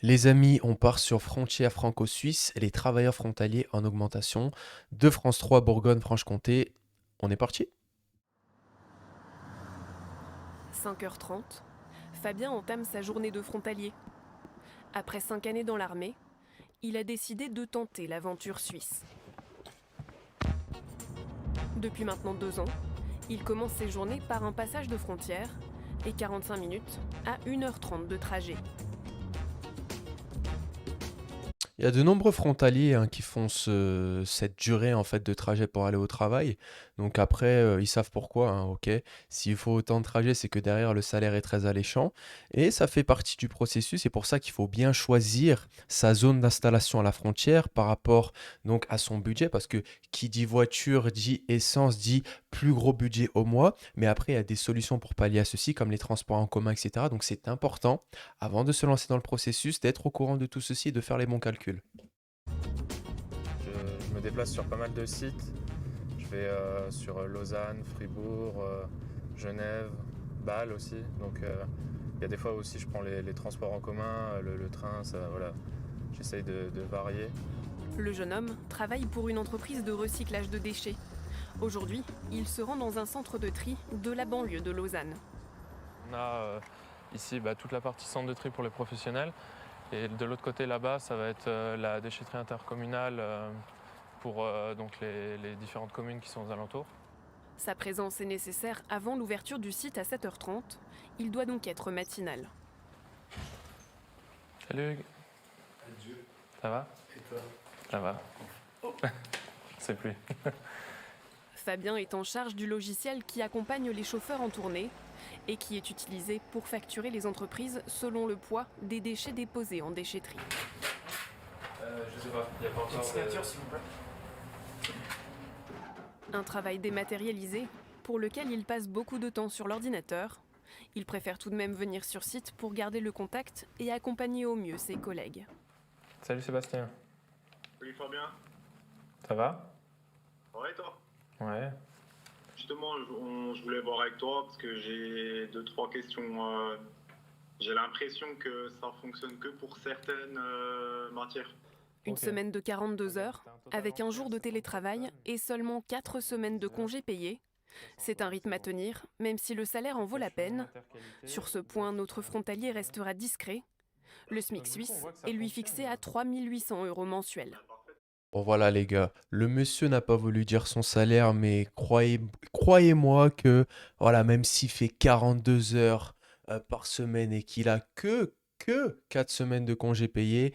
Les amis, on part sur frontière franco-suisse, les travailleurs frontaliers en augmentation de France 3 Bourgogne-Franche-Comté. On est parti? 5h30, Fabien entame sa journée de frontalier. Après 5 années dans l'armée, il a décidé de tenter l'aventure suisse. Depuis maintenant 2 ans, il commence ses journées par un passage de frontière et 45 minutes à 1h30 de trajet. Il y a de nombreux frontaliers qui font cette durée en fait de trajet pour aller au travail. Donc après, ils savent pourquoi, hein, ok. S'il faut autant de trajet, c'est que derrière le salaire est très alléchant. Et ça fait partie du processus. C'est pour ça qu'il faut bien choisir sa zone d'installation à la frontière par rapport donc à son budget. Parce que qui dit voiture, dit essence, dit plus gros budget au mois. Mais après, il y a des solutions pour pallier à ceci, comme les transports en commun, etc. Donc c'est important, avant de se lancer dans le processus, d'être au courant de tout ceci et de faire les bons calculs. Je me déplace sur pas mal de sites. Je vais sur Lausanne, Fribourg, Genève, Bâle aussi. Donc il y a des fois aussi je prends les transports en commun, le train, ça, voilà. J'essaye de varier. Le jeune homme travaille pour une entreprise de recyclage de déchets. Aujourd'hui, il se rend dans un centre de tri de la banlieue de Lausanne. On a ici toute la partie centre de tri pour les professionnels. Et de l'autre côté là-bas, ça va être la déchetterie intercommunale pour donc les différentes communes qui sont aux alentours. Sa présence est nécessaire avant l'ouverture du site à 7h30. Il doit donc être matinal. Salut Hugues. Adieu. Ça va? Et toi? Ça va. C'est plus. Fabien est en charge du logiciel qui accompagne les chauffeurs en tournée et qui est utilisé pour facturer les entreprises selon le poids des déchets déposés en déchetterie. Je sais pas, il n'y a pas encore Une signature, s'il vous plaît. Un travail dématérialisé pour lequel il passe beaucoup de temps sur l'ordinateur. Il préfère tout de même venir sur site pour garder le contact et accompagner au mieux ses collègues. Salut Sébastien. Salut Fabien, Ça va? ça va et toi? Ouais. Justement, je voulais voir avec toi parce que j'ai deux, trois questions. J'ai l'impression que ça fonctionne que pour certaines matières. Une Ok. semaine de 42 heures, T'as un total avec un mensuel, jour de 50 télétravail personnes. et seulement 4 semaines de congés payés. C'est un rythme à tenir, même si le salaire en vaut la peine. Sur ce point, notre frontalier restera discret. Le SMIC suisse est lui fixé à 3 800 € mensuels. Bon voilà les gars, le monsieur n'a pas voulu dire son salaire, mais croyez-moi que voilà, même s'il fait 42 heures par semaine et qu'il a que 4 semaines de congés payés,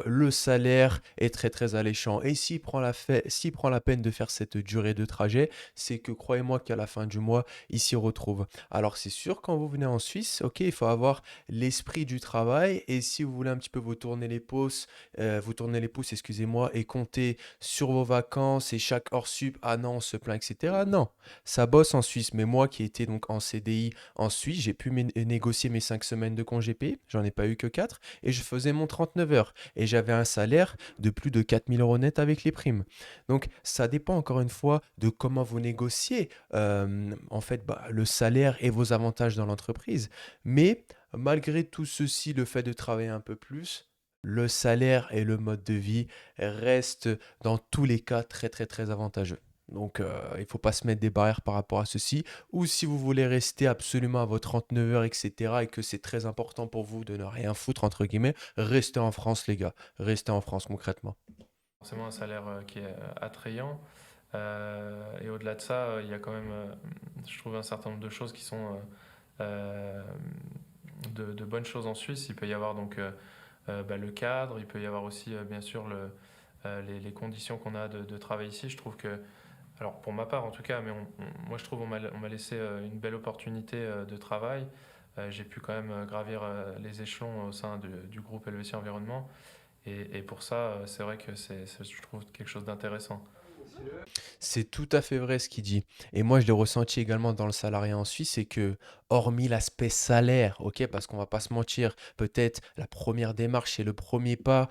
le salaire est très très alléchant. Et s'il prend la peine de faire cette durée de trajet, c'est que croyez-moi qu'à la fin du mois, il s'y retrouve. Alors c'est sûr, quand vous venez en Suisse, ok, il faut avoir l'esprit du travail. Et si vous voulez un petit peu vous tournez les pouces, excusez-moi, et comptez sur vos vacances et chaque heure sup, ah non, on se plaint, etc. Non, ça bosse en Suisse. Mais moi qui étais donc en CDI en Suisse, j'ai pu négocier mes 5 semaines de congés payés, j'en ai pas eu que 4, et je faisais mon 39 heures. Et j'avais un salaire de plus de 4 000 € net avec les primes. Donc ça dépend encore une fois de comment vous négociez en fait le salaire et vos avantages dans l'entreprise. Mais malgré tout ceci, le fait de travailler un peu plus, le salaire et le mode de vie restent dans tous les cas très très très avantageux. Donc il ne faut pas se mettre des barrières par rapport à ceci. Ou si vous voulez rester absolument à vos 39 heures, etc., et que c'est très important pour vous de ne rien foutre, entre guillemets, restez en France les gars. Restez en France concrètement. Forcément un salaire qui est attrayant. Et au-delà de ça, il y a quand même, je trouve, un certain nombre de choses qui sont de bonnes choses en Suisse. Il peut y avoir donc le cadre, il peut y avoir aussi bien sûr les conditions qu'on a de travail ici. Je trouve que, alors pour ma part en tout cas, mais moi je trouve on m'a laissé une belle opportunité de travail. J'ai pu quand même gravir les échelons au sein du groupe LEC Environnement. Et pour ça, c'est vrai que je trouve quelque chose d'intéressant. C'est tout à fait vrai ce qu'il dit. Et moi, je l'ai ressenti également dans le salariat en Suisse, c'est que, hormis l'aspect salaire, ok, parce qu'on va pas se mentir, peut-être la première démarche et le premier pas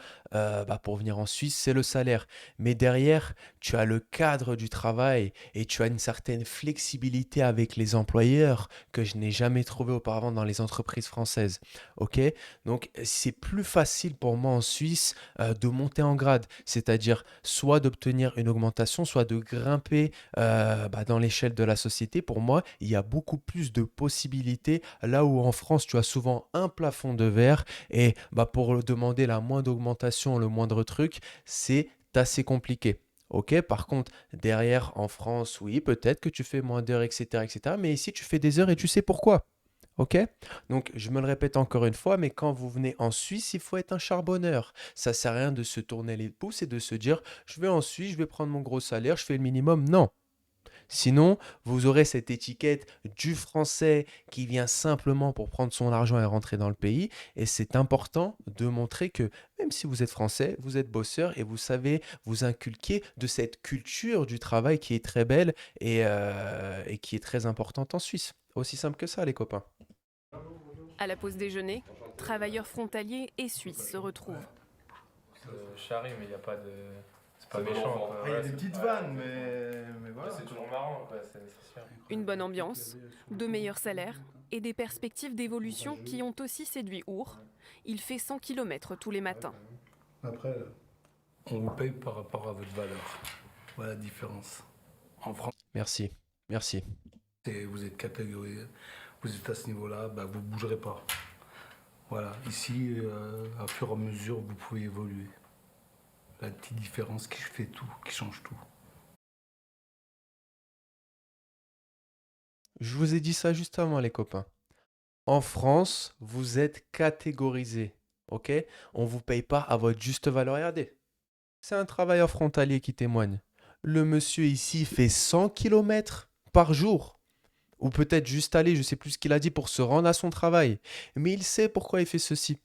pour venir en Suisse, c'est le salaire. Mais derrière, tu as le cadre du travail et tu as une certaine flexibilité avec les employeurs que je n'ai jamais trouvé auparavant dans les entreprises françaises. Ok? Donc, c'est plus facile pour moi en Suisse de monter en grade, c'est-à-dire soit d'obtenir une augmentation, soit de grimper dans l'échelle de la société. Pour moi, il y a beaucoup plus de possibilités là où en France, tu as souvent un plafond de verre et pour demander la moindre augmentation, le moindre truc, c'est assez compliqué. Ok, par contre, derrière en France, oui, peut-être que tu fais moins d'heures, etc., etc., mais ici, tu fais des heures et tu sais pourquoi. Ok? Donc, je me le répète encore une fois, mais quand vous venez en Suisse, il faut être un charbonneur. Ça sert à rien de se tourner les pouces et de se dire, je vais en Suisse, je vais prendre mon gros salaire, je fais le minimum. Non. Sinon, vous aurez cette étiquette du français qui vient simplement pour prendre son argent et rentrer dans le pays. Et c'est important de montrer que même si vous êtes français, vous êtes bosseur et vous savez vous inculquer de cette culture du travail qui est très belle et qui est très importante en Suisse. Aussi simple que ça, les copains. À la pause déjeuner, travailleurs frontaliers et Suisses se retrouvent. Charrie, mais il n'y a pas de. C'est pas méchant. Quoi. Il y a Ouais, des c'est petites pas- vannes, mais voilà. C'est toujours marrant, quoi, c'est sûr. Une bonne ambiance, de meilleurs salaires et des perspectives d'évolution qui ont aussi séduit Our. Il fait 100 km tous les matins. Après, On vous paye par rapport à votre valeur. Voilà la différence. En France, Merci. Merci. vous êtes catégorisé, vous êtes à ce niveau-là, vous ne bougerez pas. Voilà, ici, à fur et à mesure, vous pouvez évoluer. La petite différence qui fait tout, qui change tout. Je vous ai dit ça juste avant, les copains. En France, vous êtes catégorisés. Ok? On ne vous paye pas à votre juste valeur. Regardez. C'est un travailleur frontalier qui témoigne. Le monsieur ici fait 100 km par jour. Ou peut-être juste aller, je ne sais plus ce qu'il a dit, pour se rendre à son travail. Mais il sait pourquoi il fait ceci.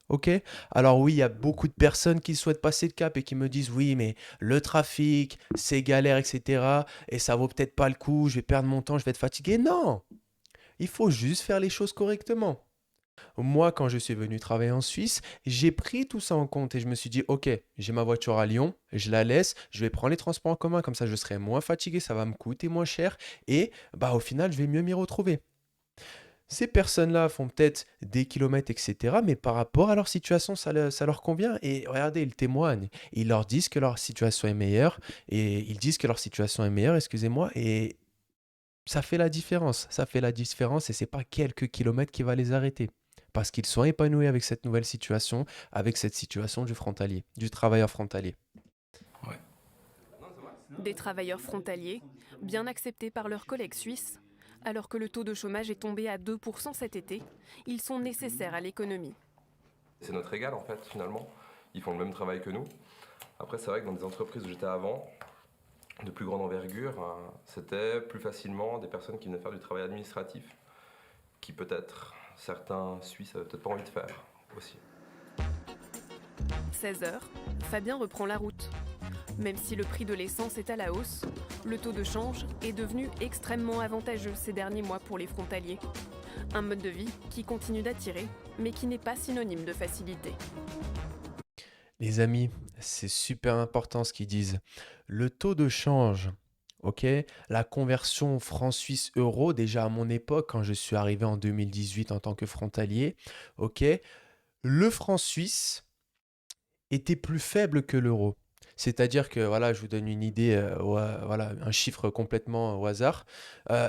Ok? Alors oui, il y a beaucoup de personnes qui souhaitent passer le cap et qui me disent oui, mais le trafic, c'est galère, etc. Et ça vaut peut-être pas le coup, je vais perdre mon temps, je vais être fatigué. Non! Il faut juste faire les choses correctement. Moi, quand je suis venu travailler en Suisse, j'ai pris tout ça en compte et je me suis dit, ok, j'ai ma voiture à Lyon, je la laisse, je vais prendre les transports en commun, comme ça je serai moins fatigué, ça va me coûter moins cher et au final, je vais mieux m'y retrouver. Ces personnes-là font peut-être des kilomètres, etc., mais par rapport à leur situation, ça leur convient. Et regardez, ils témoignent. Ils leur disent que leur situation est meilleure, et ils disent que leur situation est meilleure, excusez-moi, et ça fait la différence. Ça fait la différence, et c'est pas quelques kilomètres qui va les arrêter. Parce qu'ils sont épanouis avec cette nouvelle situation, avec cette situation du frontalier, du travailleur frontalier. Des travailleurs frontaliers, bien acceptés par leurs collègues suisses, alors que le taux de chômage est tombé à 2% cet été, ils sont nécessaires à l'économie. C'est notre égal en fait finalement, ils font le même travail que nous. Après c'est vrai que dans des entreprises où j'étais avant, de plus grande envergure, c'était plus facilement des personnes qui venaient faire du travail administratif, qui peut-être certains Suisses n'avaient peut-être pas envie de faire aussi. 16h, Fabien reprend la route. Même si le prix de l'essence est à la hausse, le taux de change est devenu extrêmement avantageux ces derniers mois pour les frontaliers. Un mode de vie qui continue d'attirer, mais qui n'est pas synonyme de facilité. Les amis, c'est super important ce qu'ils disent. Le taux de change, ok, la conversion franc-suisse-euro, déjà à mon époque, quand je suis arrivé en 2018 en tant que frontalier, ok, le franc suisse était plus faible que l'euro. C'est-à-dire que, voilà, je vous donne une idée, voilà, un chiffre complètement au hasard.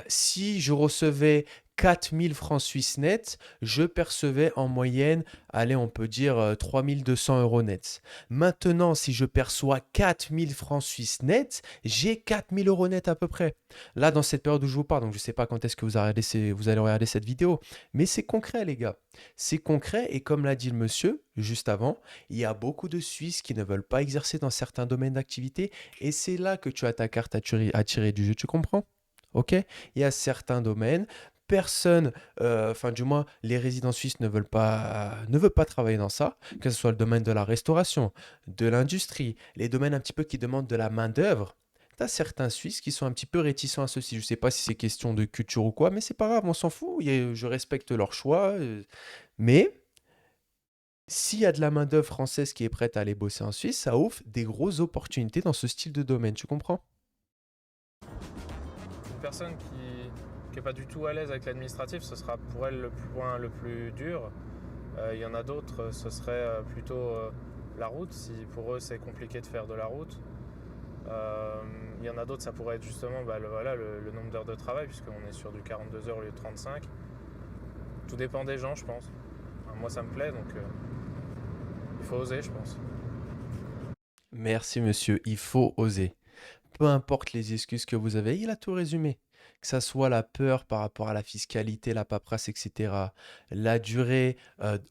Si je recevais 4000 francs suisses nets, je percevais en moyenne, allez, on peut dire 3200 euros nets. Maintenant, si je perçois 4000 francs suisses nets, j'ai 4000 euros nets à peu près. Là, dans cette période où je vous parle, donc je ne sais pas quand est-ce que vous allez regarder cette vidéo, mais c'est concret, les gars. C'est concret et comme l'a dit le monsieur juste avant, il y a beaucoup de Suisses qui ne veulent pas exercer dans certains domaines d'activité et c'est là que tu as ta carte à tirer du jeu, tu comprends? Ok? Il y a certains domaines, personne, enfin du moins les résidents suisses ne veulent pas travailler dans ça, que ce soit le domaine de la restauration, de l'industrie, les domaines un petit peu qui demandent de la main-d'œuvre. tu as certains Suisses qui sont un petit peu réticents à ceci. Je ne sais pas si c'est question de culture ou quoi, mais c'est pas grave, on s'en fout. Je respecte leur choix. Mais s'il y a de la main-d'œuvre française qui est prête à aller bosser en Suisse, ça offre des grosses opportunités dans ce style de domaine. Tu comprends? Une personne qui n'est pas du tout à l'aise avec l'administratif, ce sera pour elle le point le plus dur. Il y en a d'autres, ce serait plutôt la route, si pour eux c'est compliqué de faire de la route. Il y en a d'autres, ça pourrait être justement le nombre d'heures de travail, puisqu'on est sur du 42 heures au lieu de 35. Tout dépend des gens, je pense. Moi, ça me plaît, donc il faut oser, je pense. Merci, monsieur. Il faut oser. Peu importe les excuses que vous avez, il a tout résumé. Que ça soit la peur par rapport à la fiscalité, la paperasse, etc. La durée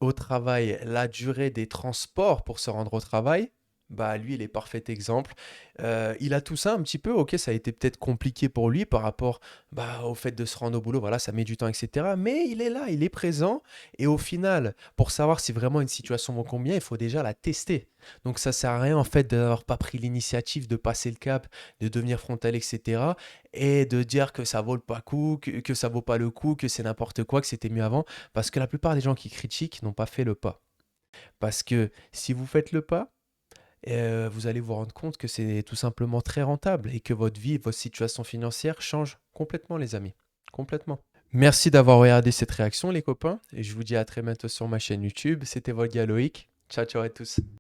au travail, la durée des transports pour se rendre au travail. Bah, lui, il est parfait exemple. Il a tout ça un petit peu. Ok, ça a été peut-être compliqué pour lui par rapport au fait de se rendre au boulot. Voilà, ça met du temps, etc. Mais il est là, il est présent. Et au final, pour savoir si vraiment une situation vaut combien, il faut déjà la tester. Donc ça sert à rien en fait d'avoir pas pris l'initiative de passer le cap, de devenir frontal, etc. Et de dire que ça vaut pas coup, que ça vaut pas le coup, que c'est n'importe quoi, que c'était mieux avant. Parce que la plupart des gens qui critiquent n'ont pas fait le pas. Parce que si vous faites le pas, vous allez vous rendre compte que c'est tout simplement très rentable et que votre vie, votre situation financière change complètement, les amis. Complètement. Merci d'avoir regardé cette réaction, les copains. Et je vous dis à très bientôt sur ma chaîne YouTube. C'était votre gars Loïc. Ciao, ciao à tous.